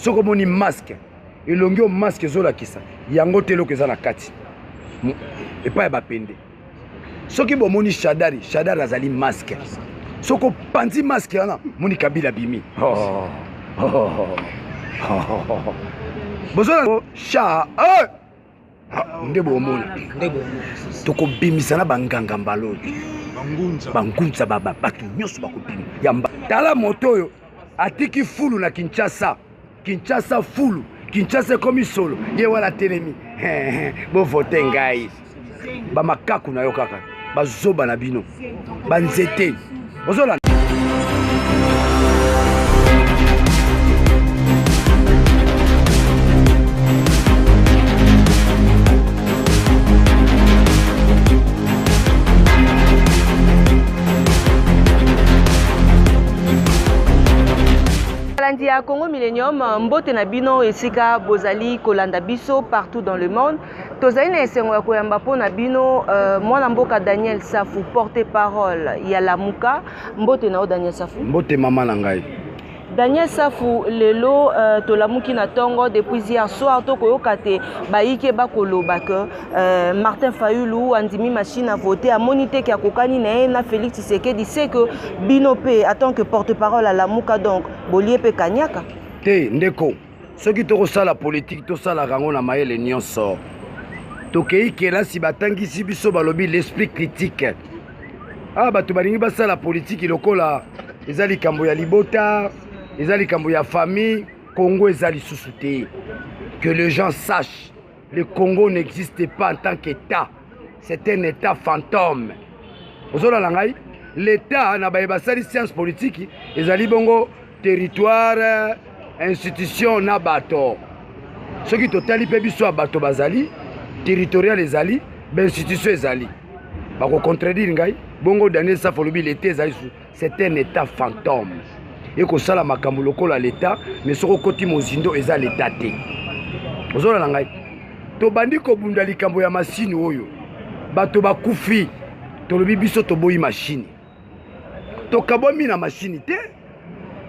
soko moni masque elongi o masque ezolakisa yango te eloko eza na kati epai ya bapende soki bomoni shadari azali masque soko panzi masque wana moni Kabila bimi bozona sha nde bomoni tokobimisa na banganga mbalo bangunza bato nyonso bakobima yamba tala moto oyo atiki fulu na Kinshasa fulu Kinshasa ekomi solo ye wana telemi bovote ngai bamakaku na yo kaka bazoba na bino banzete bozolanda. à Congo Millennium, mbote na bino esika bozali kolanda biso partout dans le monde. Tozali na esengo ya koyamba po na bino mwana mboka Daniel Safu, porte-parole ya Lamuka. Mbote na o Daniel Safu. Mbote mama na ngai. Daniel Safu lelo tolamuki na tongo depuis hier soir to koyoka te baike bakoloba ke Martin Fayulu andimi machine à voter a monité ki akokani na na Félix Tshisekedi c'est que Binope en tant que porte-parole à Lamuka donc bolie pe kanyaka te ndeko soki to sala politique to sala rango na mayele nyonso tokei kela si batangisi biso balobi l'esprit critique bato balingi basala politique lokola ezali kambo ya libota ezali kambo ya famille Congo ezali sous-souté. Que les gens sachent, le Congo n'existe pas en tant qu'État. C'est un État fantôme. L'État n'a pas de science politique, ezali bongo territoire, institution na bato. Ce qui totali pe biso bato bazali, territorial ezali, institution ezali. Bako contredire ngai, bongo Daniel Safu lobi l'État ezali, c'est un État fantôme. Et que ça la makambo lokola l'État mais soko koti mozindo eza l'État te ozola na ngai to bandi ko bunda likambo ya machine oyo bato bakufi to lobi biso to boyi machine to kabomi na machine te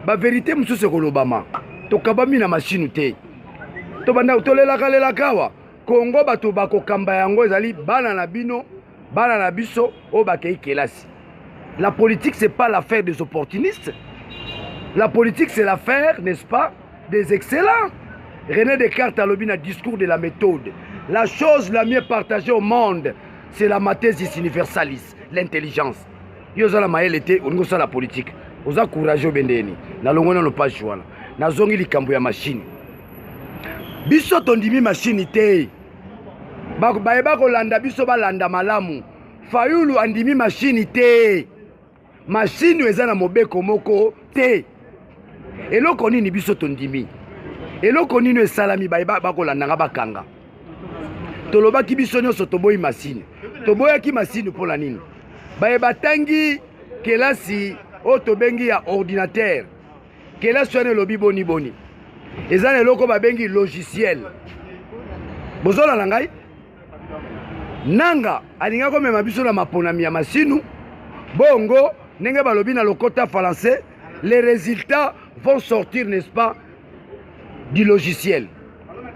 ba vérité mususu kolobama to kabomi na machine te to banda to lela kawa Congo bato bakokamba yango ezali bana na bino bana na biso o bakei kelasi. La politique c'est pas l'affaire des opportunistes. La politique, c'est l'affaire, n'est-ce pas, des excellents. René Descartes a le discours de la méthode. La chose la mieux partagée au monde, c'est la mathesis universalis, l'intelligence. Yozala maël était, on a la politique. On a courageux bendeni. Na longona no pas jouana. Na zongi likambo ya machine. Biso tondimi machine te. Baeba ko landa biso ba landa malamu. Fayulu andimi machine te. Machine eza na mobeko moko te. Eloko nini biso tondimi eloko nini esalami bakolanda nga bakanga tolobaki biso nyonso toboyi machine toboyaki machine mpona nini batangi kelasi oyo tobengi ya ordinateur kelasi wana elobi boni eza na eloko babengi logiciel bozola na ngai nanga alinga komema biso na maponami ya machine bongo ndenge balobi na lokota français les résultats vont sortir, n'est-ce pas, du logiciel.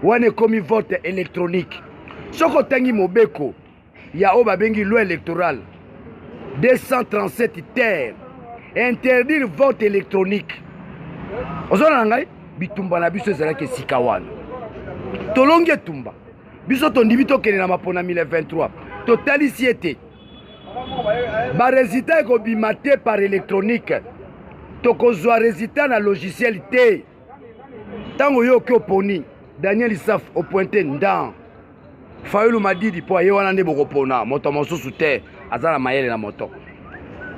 Ou on est comme vote électronique. Ce qu'on tangi mobeko, il y a obabengi loi électorale 237 terres. Interdire vote électronique. Ozona ngai bitumba na biso ezala ke sikawana. Tolonge tumba. Biso tondimi tokene na mapona 2023. Totali siete. Ba résultat ko bimate par électronique. Tokozwa résultat na logiciel te. Tango yo ki oponi Daniel Safu opointe ndan Fayulu Madidi po ye wana nde bokopona moto mosusu te azala mayele na moto.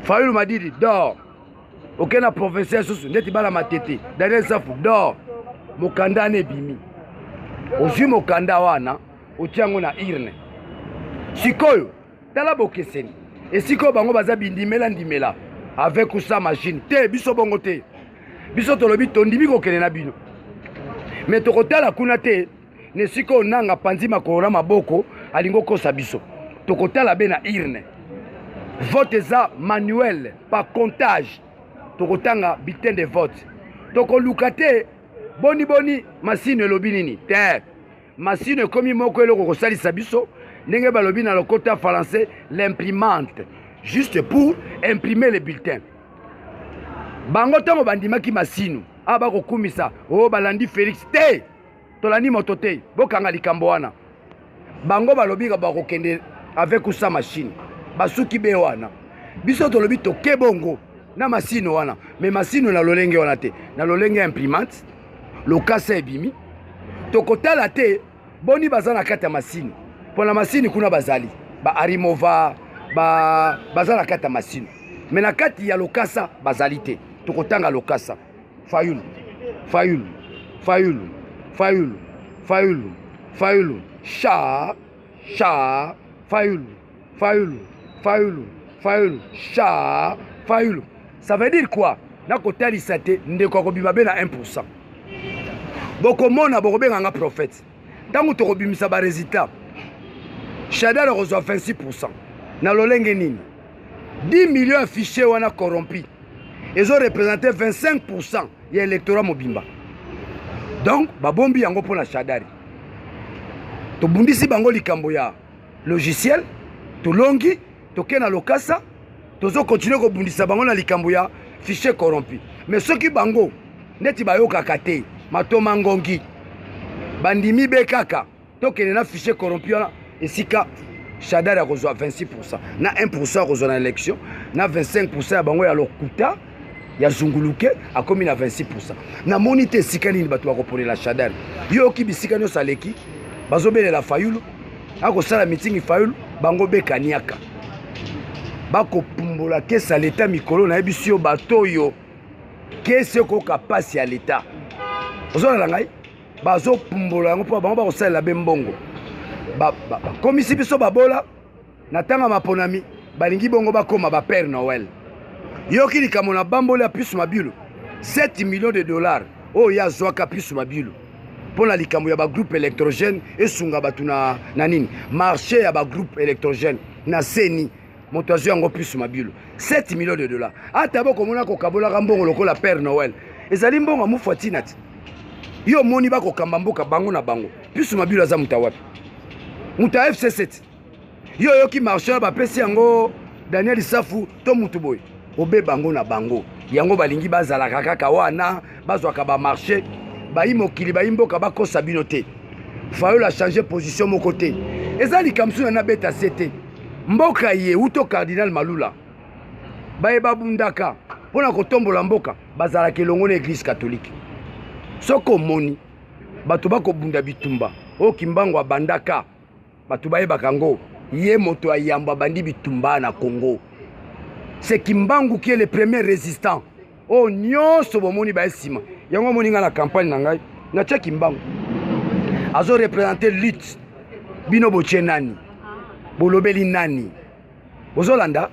Fayulu Madidi dor okena professeur susu ndeti bala matete Daniel Safu dor mokanda ne bimi ozwi mokanda wana otiango na irne sikoyo tala bokeseni esiko bango baza ndimela avec sa machine te biso bongo te biso tolobi tondimi kokene na bino mais tokotala kuna te ne siko nanga panzi makora maboko alingo kosa biso tokotala be na irne vote za manuel par comptage tokotanga bulletin de vote tokoluka te boni machine elobi nini te machine komi moko eloko kosalisa biso ndenge balobi na lokota français l'imprimante juste pour imprimer les bulletins bango ntango bandimaki masinu bakokumisa balandi Félix te tolandi moto te bokanga likambo wana bango balobi bakokende avec sa machine basuki be wana biso tolobi toke bongo na machine wana mais machine na lolenge wana te na lolenge imprimante lokasa ebimi tokotala te boni baza na kati ya machine mpo na machine kuna bazali Arimova baza na kati ya machine mais na kati ya lokasa bazali te tokotanga lokasa Fayulu sha Fayulu sha Fayulu. Ça veut dire quoi? Na kotalisa te ndeko kobima be na 1%. Boko mona boko benga prophète. Tango to kobimisa ba résultat. Shadar reçoit 26%. Na lolenge nini? 10 millions affichés wana corrompus. Ils ont représenté 25% de l'électorat mobimba. Donc, babombi yango pour la Shadari. To bundisi bango likambo ya logiciel, to longi, to kena lokasa, to zo continuer ko bundisa bango na likambo ya fichier corrompu. Mais ceux qui bango, neti bayoka kate, matoma ngongi, bandimi bekaka, to kena na fichier corrompu na esika Shadari a reçoit 26%. Na 1% a reçoit l'élection, na 25% a bango ya lokuta. Ya zunguluke a commis na 26%. Na monite sikani ni batu bakopone la Shadari. Yo ki bisikani saleki bazobele la Fayulu ako sala meeting Fayulu bango beka niaka. Bako pumbola kesa l'État mikolo na ebisio bato yo kese ko kapasi ya l'État. Ozo la ngai bazo pumbola ngo po bango bako sala be mbongo. Komisi biso babola na tanga maponami balingi bongo bakoma ba Père Noël. Yoki likamona bambola puce mabilu 7 millions de dollars ya zwaka puce mabilu pour la likambo ya ba groupe électrogène et sunga batuna nanini marché ya ba groupe électrogène na seni motozo yango puce mabilu 7 millions de dollars ata boko mona ko kabola mbongo lokola Père Noël ezali mbongo mu fatinati yo moni bako kamba mboka bango na bango puce mabilu aza mutawapi muta FC7 yoki marché ba pesi yango Daniel Safu to mutuboy obe bango na bango yango balingi bazalaka kaka wana bazwaka ba marché bayi mokili bayi mboka bakosa bino te Fayulu a changé position mon côté ezali kamsuna na beta sete mboka ye uto cardinal Malula baye babundaka pona kotombola mboka bazalaka elongo na église catholique soko moni bato bako bunda bitumba o kimbango abandaka bato baye bakango ye moto ayamba bandi bitumba na Congo. C'est Kimbangu qui est le premier résistant. Oh, nyonso bomoni ba esima. Yango moni nga na campagne na ngai. Na tcha Kimbangu. Azo représenter lutte. Bino boche nani. Bolobeli nani. Bozolanda.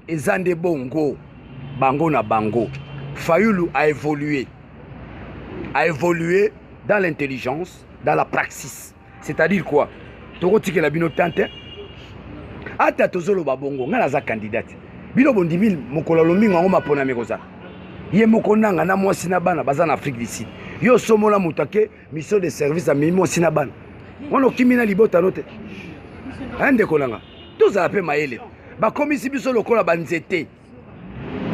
Ezande bongo. Bango na bango. Fayulu a évolué. A évolué dans l'intelligence, dans la praxis. C'est-à-dire quoi? Toko tike la bino tante. Ata tozolo babongo nga naza candidate bino bondimil mokolo lomingo ngo mapona mekoza ye mokonanga na mwasi na bana baza na Afrique du Sud yo somola mutake mission de service a mimi mwasi na bana wono kimina libota note ande kolanga tozala pe maele ba komisi biso lokola banzete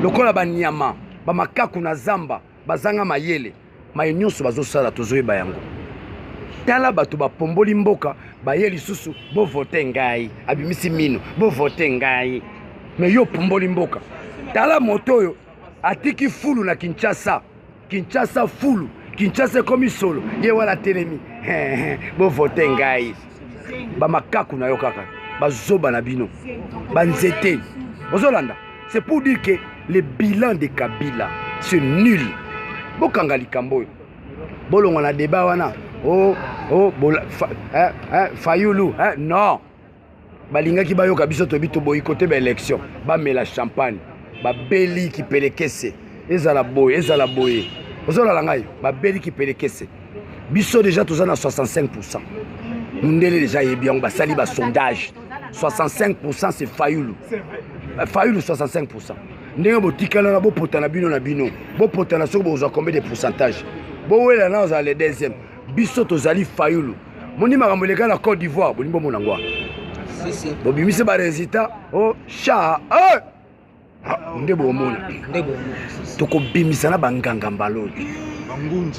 lokola banyama ba makaku na zamba bazanga mayele mayenyoso bazosala tozoyeba yango tala bato bapomboli mboka baye lisusu bo vote ngai abimisi mino bo vote ngai me yo pomboli mboka tala moto yo atiki fulu na Kinshasa fulu Kinshasa komi solo ye wala telemi bo vote ngai ba makaku na yo kaka bazoba na bino banzete bozolanda. C'est pour dire que le bilan de Kabila c'est nul bokanga likambo bolongo na débat wana Fayulu non balingaki bayoka biso tobito boyikote ba élection ba mela champagne ba beli ki pelekese ezala boye ozola ngai ba beli ki pelekese biso déjà tozana 65%. Mundele déjà yebi on ba sali ba sondage 65% c'est Fayulu 65%. ndenge botikala na bopotana bino na bino bopotana soki bozwa combien de pourcentage bowela na ozala le deuxième biso tozali Fayulu moni makambo eleka na Côte d'Ivoire bolingi bomona ngwa bobimise baresultat o sha nde bomona tokobimisa na banganga mbalo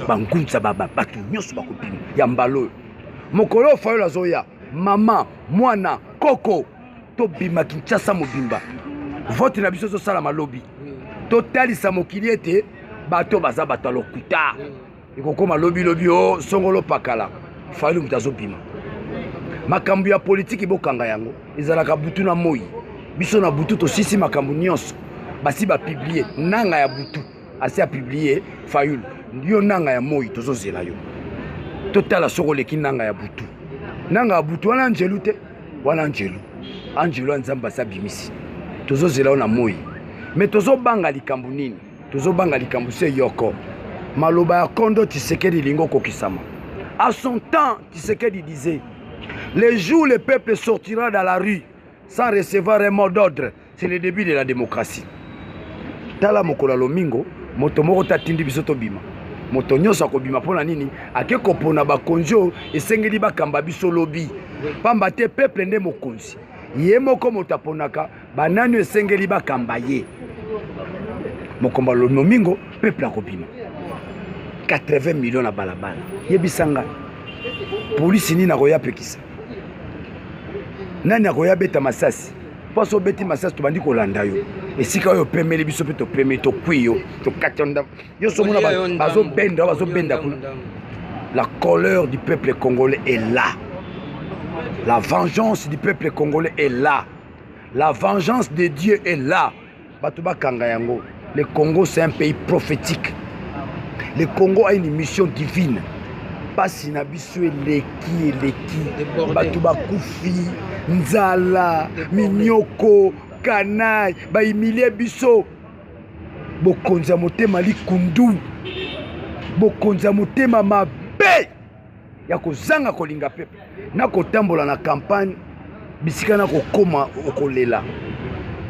bangunza bato nyonso bakobima ya mbalo mokolo Fayulu azoya mama mwana koko tobima Kinshasa mobimba vote na biso tosala malobi totalisa mokili ete bato baza bato lokuta ekokoma lobi o songolo pakala Fayulu moto azobima makambo ya politiki bokanga yango ezalaka butu na moi biso na butu tosisi makambo nyonso basi bapiblie nanga ya butu asi apiblie Fayulu yo nanga ya moi tozozela yo totala soko leki nanga ya butu wana Angelu te wana Angelu anzamba sa bimisi tozozela na moi mais tozobanga likambo nini tozobanga likambo se yoko maloba ya Kondo Tshisekedi lingo kokisama à son temps Tshisekedi disait les jours le peuple sortira dans la rue sans recevoir un mot d'ordre c'est le début de la démocratie tala mokola lomingo moto moko tatindi biso tobima moto nyonso akobima mpona nini ake kopona bakonzi esengeli bakamba biso lobi pamba te peuple nde mokonzi ye moko moto aponaka banani esengeli bakamba ye mokomba lomingo peuple akobima 80 millions na balabala yebisanga polisi nini akoya pekisa nani akoya beta masasi poso beti masasi tobandi kolanda yo esika oyo pemeli biso pe topemeli tokwi yo tokatonda yo somona bazobenda kuna la colère du peuple congolais est là la vengeance du peuple congolais est là la vengeance de Dieu est là bato bakanga yango le Congo c'est un pays prophétique le Congo a une mission divine pasi na biso eleki bato bakufi nzala minyoko kanai baimilie biso bokonza motema likundu bokonza motema mabe ya kozanga kolinga pepe na kotambola na campagne bisika na kokoma okolela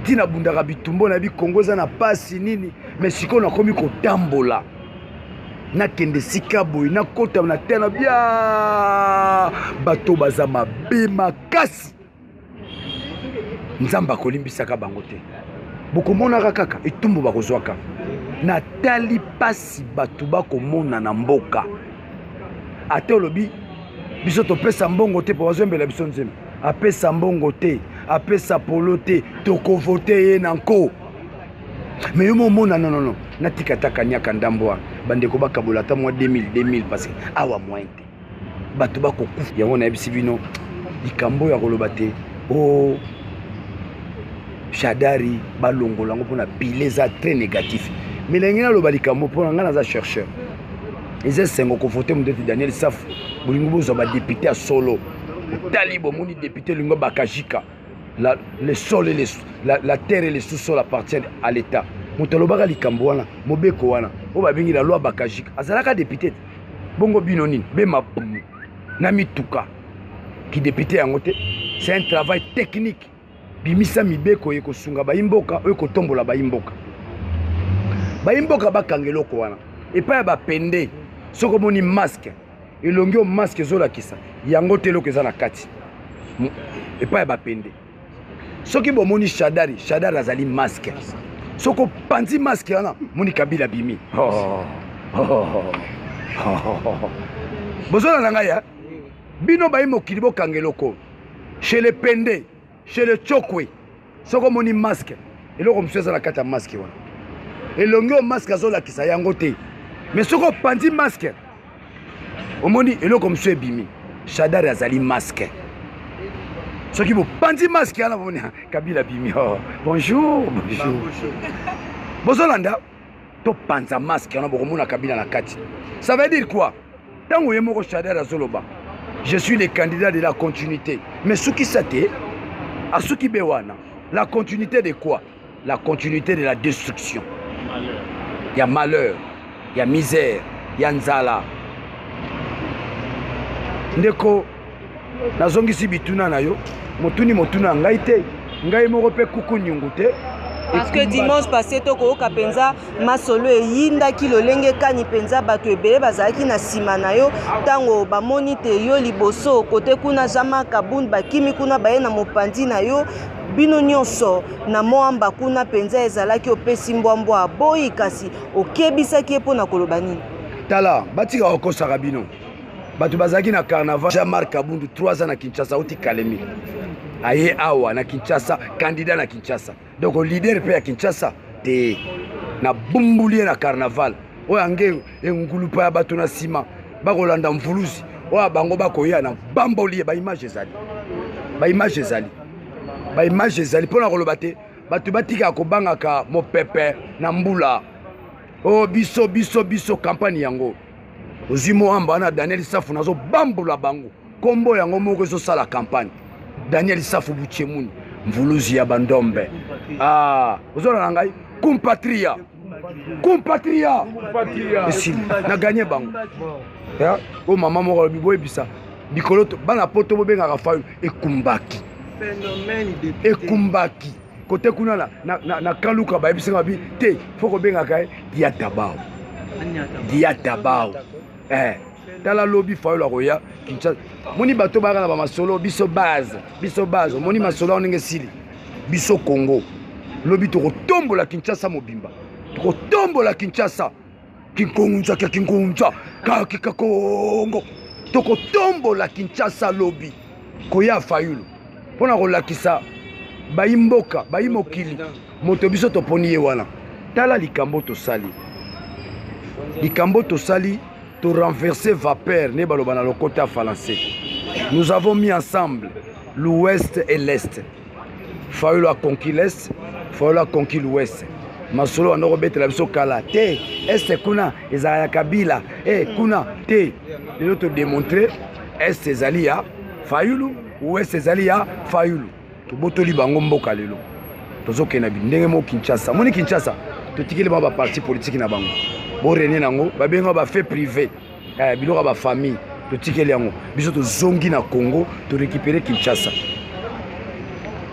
tina bundaka bitumbo na bikongo eza na pasi nini mais siko nakomi kotambola nakende sika boye nakota na tena bia bato baza mabe makasi nzamba kolimbisaka bango te bokomonaka kaka etumbu bakozwaka natali pasi bato bakomona na mboka ate olobi biso topesa mbongo te po bazombela biso nzembe apesa mbongo te apesa polo te tokovote ye na nko mais yo momona non natikataka nyaka ndambwa bandeko bakabola ta mwa 2000 parce que awa moyen te bato bakokufa yango na yebisi bino likambo ya koloba te o Shadari balongola ngo mpona bile eza très négatif milenge naloba likambo mpona nga naza chercheur eza sengo kovote mundeti Daniel Safu bolingo bozwa badepute ya solo otali bomoni député lingo bakajika le sol et la terre et le sous-sol appartiennent à l'État moto alobaka likambo wana mobeko wana o babengi la loi bakajika azalaka député bongo bino nini bemapumu na mituka ki député yango te c'est un travail technique bimisa mibeko ye kosunga bayimboka oyo kotombola bayimboka bakanga eloko wana epai ya bapende soki omoni masque elongi o masque ezolakisa yango te eloko eza na kati epai ya bapende soki bomoni Shadari azali masque soki opanzi masque wana moni Kabila bimi bozona na ngai ya bino bayi mokili bokanga eloko chez le pende chez le chokwe soki omoni masque eloko mosusu eza na kati ya masque wana elongi o masque azolakisa yango te mais soki opanzi masque omoni eloko mosusu ebimi Shadari azali masque soki bopanzi masque wana bomoni Kabila bimi bonjour bozolanda topanza masque wana bokomona Kabila na kati ça veut dire quoi ntango ye moko Shadari azoloba je suis le candidat de la continuité mais soki sa te asuki be wana la continuité de quoi la continuité de la destruction ya malheur ya misère ya nzala ndeko nazongisi bituna na yo motuni motuna ngai te ngai moko pe kuku nyungu te Parce que dimanche passé tokoyoka penza masolo eyindaki lolenge kani penza bato ebele bazalaki na nsima na yo ntango bamoni te yo liboso kote kuna Jama Kabund bakimi kuna baye na mopandi na yo bino nyonso na moamba kuna penza ezalaki opesi mbwambwa boyi kasi okebisaki ye mpona koloba nini? Tala batika okosaka bino bato bazalaki na carnaval Jean-Marc Kabundu 3 ans na Kinshasa oti Kalemi aye awa na Kinshasa candidat na Kinshasa donc leader pe ya Kinshasa te na bumbulie na carnaval oyo ange engulupa ya bato na nsima bakolanda mvuluzi oyo bango bakoya na bambolie baimage ezali mpona koloba te bato batika kobangaka mopepe na mbula o biso campagne yango ozwi moamba wana Daniel Safu nazo bambula bango kombo yango moko ezosala campagne Daniel Safu Buchemuni mvuluzi ya bandombe ozona na ngai compatriot esili na gagné bango o mama moko lobi boyebisa likolo bana poto bobengaka Fayulu ekumbaki kote kuna na kaluka bayebisinga babi te fo kobengaka diatabao tala lobi Fayulu akoya Kinshasa moni bato baka na bamasolo biso base moni masolo onenge sili biso Congo lobi tokotombola Kinshasa mobimba tokotombola Kinshasa kinkunza kakika Congo tokotombola Kinshasa lobi koya Fayulu mpona kolakisa bayimboka bayimokili moto biso toponi ye wana tala likambo tosali to renverser vapeur ne baloba na lokota français. Nous avons mis ensemble l'ouest et l'est. Fayulu a conquis l'est, Fayulu a conquis l'ouest. Masolo ando robetela biso kala te est kuna ezala Kabila kuna te lelo to démontrer est ezali ya Fayulu ouest ezali ya Fayulu tobotoli bango mboka lelo tozokena ndenge mo Kinshasa moni Kinshasa totikeli ba parti politique na bango bo rene nango babenga ba fait privé biloko ba famille totikeli yango biso tozongi na Congo to récupérer Kinshasa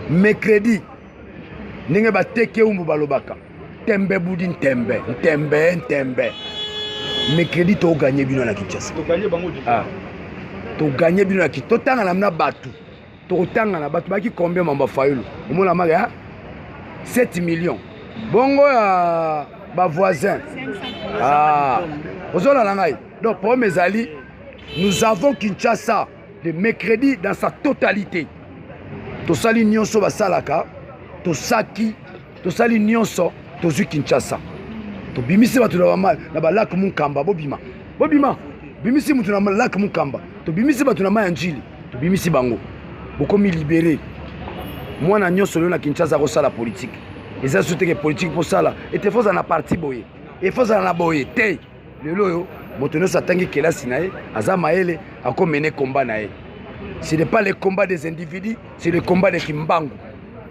mercredi ndenge bateke umbu balobaka tembe budi ntembe mercredi to gagner bino na Kinshasa to gagner bino na Kinshasa totanga na batu totanga na batu baki combien mamba Fayulu omona maga 7 millions bongo ya ba voisin ozona na ngai donc pour mes alliés nous avons Kinshasa le mercredi dans sa totalité tosali nyonso basalaka tosali nyonso tozwi Kinshasa tobimisi bato na balak Mukamba bobima bimisi mutu na balak Mukamba tobimisi bato na maya njili tobimisi bango bokomi libéré mwana nyonso lelo na Kinshasa kosala politique eza soteke politique posala ete foza na parti boye e foza na boye te lelo yo moto nyonso atangi kelasi na ye aza mayele akomene combat na ye. Ce n'est pas le combat des individus, c'est le combat de Kimbangu.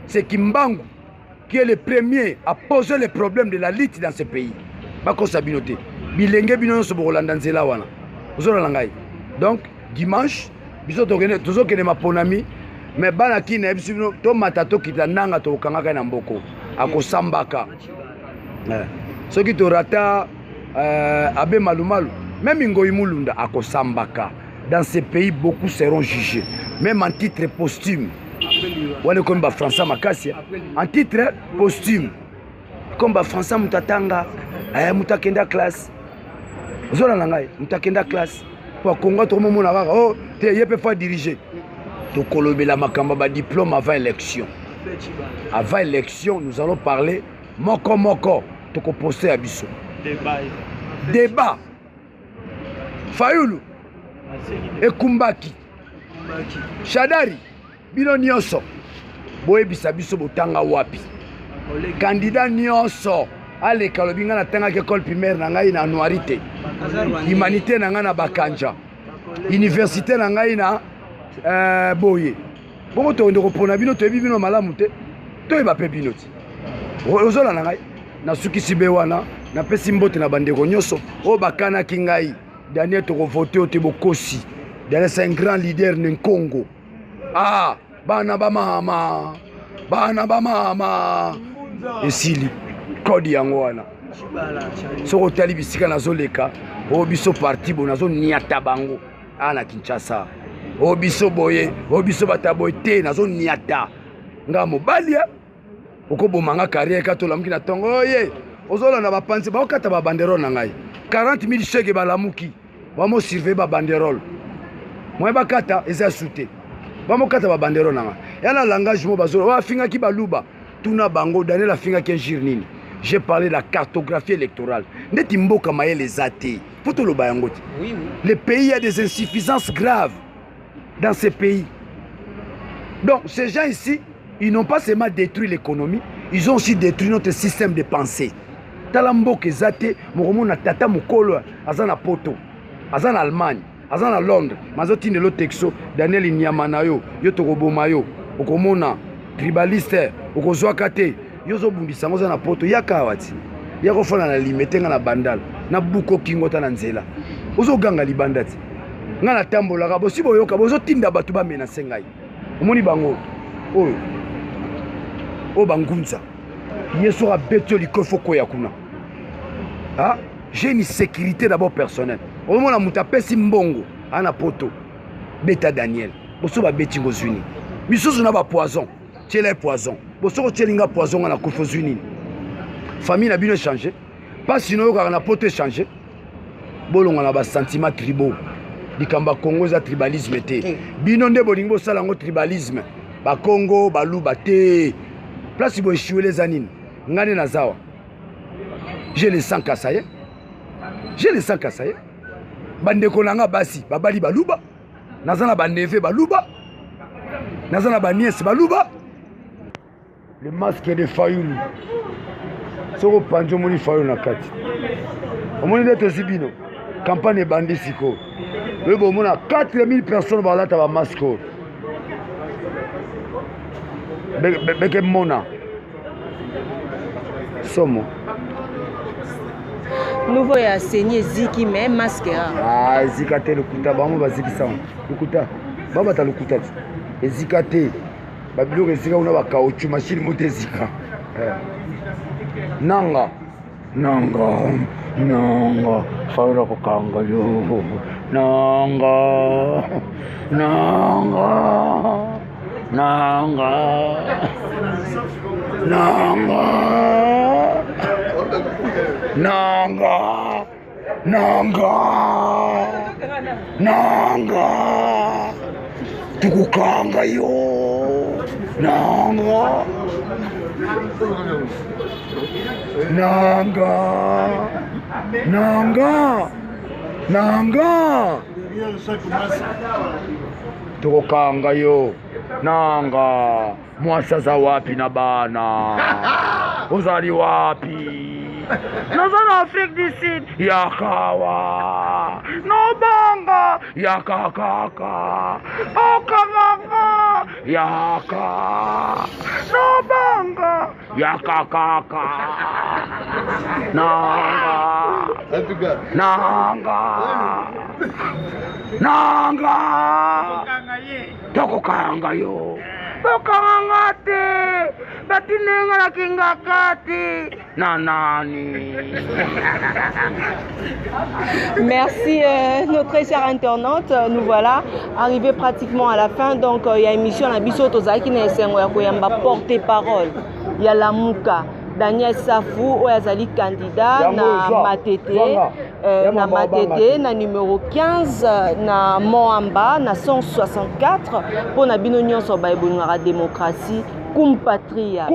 C'est Kimbangu qui est le premier à poser les problèmes de la lutte dans ce pays. Donc, dimanche, toujours que ma ponami, mais banaki na ebisino to matato kitananga to kangaka na mboko akosambaka. Ce qui te rata abe malumalu, même Ngoyi Mulunda akosambaka. Dans ces pays, beaucoup seront jugés. Même en titre posthume. On est comme François Makassia. En titre posthume. Comme François Moutatanga. Moutakenda classe. Zola Langai. Moutakenda classe. Pour Congo, tout le monde a dit oh, tu peux pas diriger. Donc, la Makamba diplôme avant élection. Avant élection, nous allons parler Moko. Tu peux poster à Bissot. Débat. Fayulu. Ekumbaki Shadari bino nyonso boyebisa biso botanga wapi candidat nyonso ale kalobinga na tanga école primaire na ngai na Noirité humanité na ngai na Bakanja université na ngai na Boye bongo to ndeko pona bino to bino malamu te to eba pe bino ti ozola na ngai na sukisi be wana na pesi mbote na bandeko nyonso o bakana kingai Daniel toko voté au Tebokosi. Daniel c'est un grand leader dans Congo. Ah, bana ba mama. esili code yango wana soko otali bisika nazoleka oyo biso parti bo nazoniata bango ana Kinshasa oyo biso boye oyo biso bata boye te nazoniata nga mobali okobomanga carrière katolamuki na ntongo oye ozolanda bapanzi baokata babanderole na ngai 40 000 chèque balamuki bamosurveille babanderole moye bakata eza sute bamokata babanderole na ngai yana langage mo bazola bafingaki baluba tuna bango Daniel afingaki un jour nini j'ai parlé de la cartographie électorale ndeti mboka mayele eza te po toloba yango te le pays a des insuffisances graves dans ces pays. Donc ces gens ici ils n'ont pas seulement détruit l'économie, ils ont aussi détruit notre système de pensée. Talamboke zate, mokomona tata mukolo, azana poto, azana Allemagne, azana Londres, mazotine lo texo, Daniel Nyamanayo, Yotorobomayo, okomona tribaliste, okozwakate, yozo bundisa ngoza na poto yakawati. Yako fona na limetenga na bandal, na buko kingota na nzela. Ozo ganga libandati. Ngana tambola ka bosi boyoka bozo tinda batu ba menace ngai. Omoni bango. Oyo o bangunza yeso a beto likofo koya kuna ah j'ai une sécurité d'abord personnelle au moment la mutapesi mbongo ana poto beta Daniel boso ba beti ngozuni misusu na ba poison tchela poison boso ko tchelinga poison na kofo zuni famille na bino changer pas sinon ka na poto changer bolonga na ba sentiments tribaux dikamba Congo za tribalisme te bino nde bolingi bosala ngo tribalisme ba Congo baluba te place bo échouer les anines ngane nazawa j'ai le sang kasaye bande konanga basi babali baluba nazana ba neve baluba nazana ba nièce baluba le masque de Fayulu soko panjo moni Fayulu na kati omoni de tosibino campagne bandi siko le bo mona 4000 personnes balata ba masque beke mona somo nouveau ya saigné ziki mais masque ah zikate lukuta bamo bazikisa lukuta baba ta lukuta ezikate babilo ezika una ba kauchu machine mote zika nanga faura ko kanga yo nanga tukukanga yo nanga tukukanga yo nanga mwasa za wapi na bana uzali wapi nazana Afrique du Sud yakawa nobanga yakakaka okakaka yaka nobanga yakakaka nanga tokokanga yo bokanga te batinenga na kingakati na nani. Merci nos très chers internautes, nous voilà arrivés pratiquement à la fin. Donc il y a émission na biso tozaki na esengo ya koyamba porte-parole ya Lamuka Daniel Safou oyazali candidat na Matete na numéro 15 na Moamba na 164 pour na bino nyonso baebonga démocratie Kumpatria.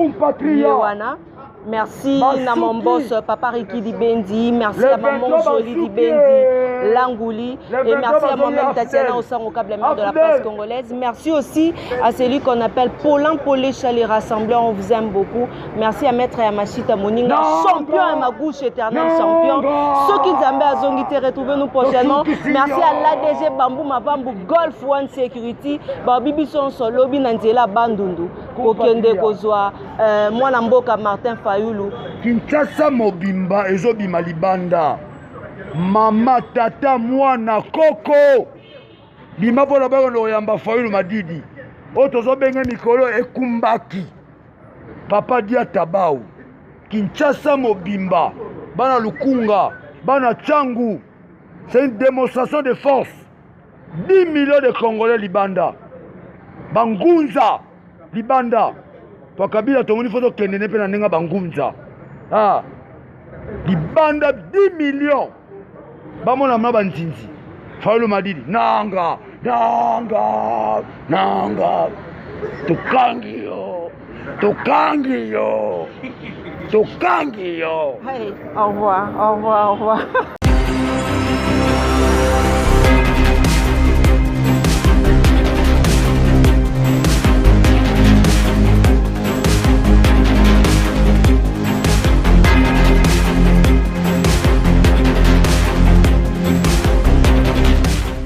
Merci à mon boss Papa Riki Dibendi, merci à maman Jolie Dibendi, Langouli, et merci à moi-même Tatiana Ossang au câble de la presse congolaise. Merci aussi à celui qu'on appelle Paulin Polécha, les rassembleurs, on vous aime beaucoup. Merci à Maître Yamashita Moninga, champion à ma gauche éternel champion. Ceux qui Zambé à Zongité, retrouvez-nous prochainement. Merci à l'ADG Bambou Mavambu, Golf One Security, Babibi Son Solobi Nandela Bandundu, Kokende Kozwa, moi Namboka Martin Fayulu. Kinshasa mobimba ezobima libanda. Mama tata mwana koko. Bima mpona bango oyamba Fayulu Madidi. Otozo benga mikolo ekumbaki. Papa dia tabau. Kinshasa Mobimba, Bana Lukunga, Bana Tchangou. C'est une démonstration de force. 10 millions de Congolais Libanda. Bangunza Libanda. Pour Kabila, tout le monde faut que nous ne Bangunza. Ah. Libanda 10 millions. Bamona Mabanzinzi. Faulu Madidi. Nanga. Tukangi yo. Hey, au revoir.